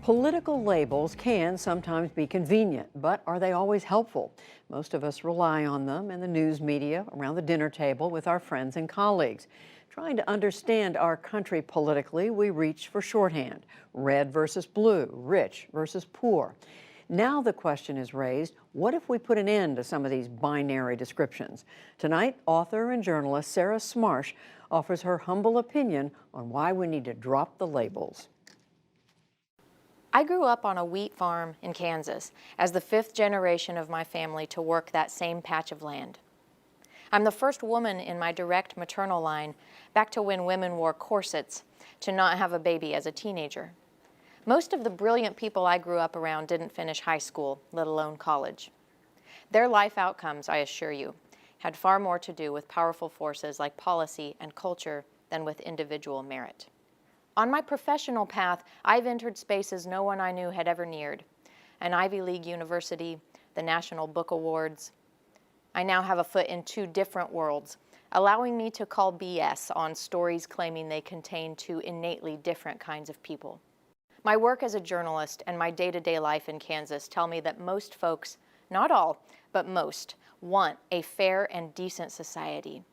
Political labels can sometimes be convenient, but are they always helpful? Most of us rely on them in the news media, around the dinner table with our friends and colleagues. Trying to understand our country politically, we reach for shorthand: red versus blue, rich versus poor. Now the question is raised, what if we put an end to some of these binary descriptions? Tonight, author and journalist Sarah Smarsh offers her humble opinion on why we need to drop the labels. I grew up on a wheat farm in Kansas as the fifth generation of my family to work that same patch of land. I'm the first woman in my direct maternal line, back to when women wore corsets, to not have a baby as a teenager. Most of the brilliant people I grew up around didn't finish high school, let alone college. Their life outcomes, I assure you, had far more to do with powerful forces like policy and culture than with individual merit. On my professional path, I've entered spaces no one I knew had ever neared: an Ivy League university, the National Book Awards. I now have a foot in two different worlds, allowing me to call BS on stories claiming they contain two innately different kinds of people. My work as a journalist and my day-to-day life in Kansas tell me that most folks, not all, but most, want a fair and decent society.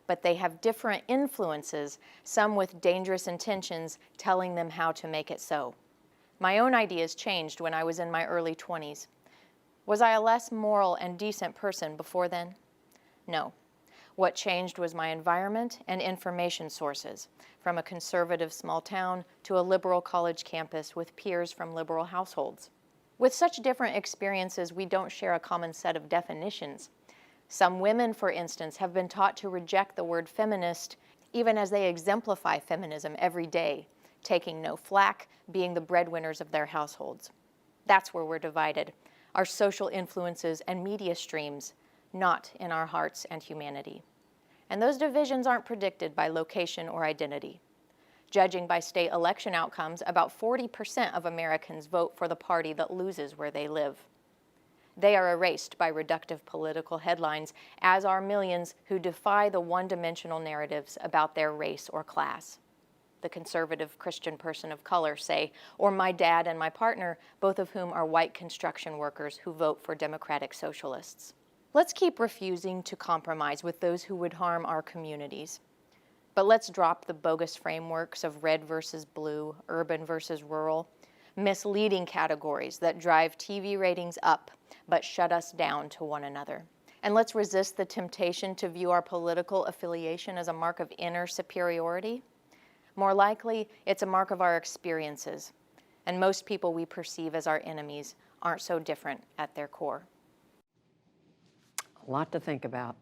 But they have different influences, some with dangerous intentions telling them how to make it so. My own ideas changed when I was in my early 20s. Was I a less moral and decent person before then? No. What changed was my environment and information sources, from a conservative small town to a liberal college campus with peers from liberal households. With such different experiences, we don't share a common set of definitions. Some women, for instance, have been taught to reject the word feminist even as they exemplify feminism every day, taking no flack, being the breadwinners of their households. That's where we're divided: our social influences and media streams, not in our hearts and humanity. And those divisions aren't predicted by location or identity. Judging by state election outcomes, about 40% of Americans vote for the party that loses where they live. They are erased by reductive political headlines, as are millions who defy the one-dimensional narratives about their race or class. The conservative Christian person of color, say, or my dad and my partner, both of whom are white construction workers who vote for democratic socialists. Let's keep refusing to compromise with those who would harm our communities. But let's drop the bogus frameworks of red versus blue, urban versus rural, misleading categories that drive TV ratings up but shut us down to one another. And let's resist the temptation to view our political affiliation as a mark of inner superiority. More likely, it's a mark of our experiences, and most people we perceive as our enemies aren't so different at their core. A lot to think about.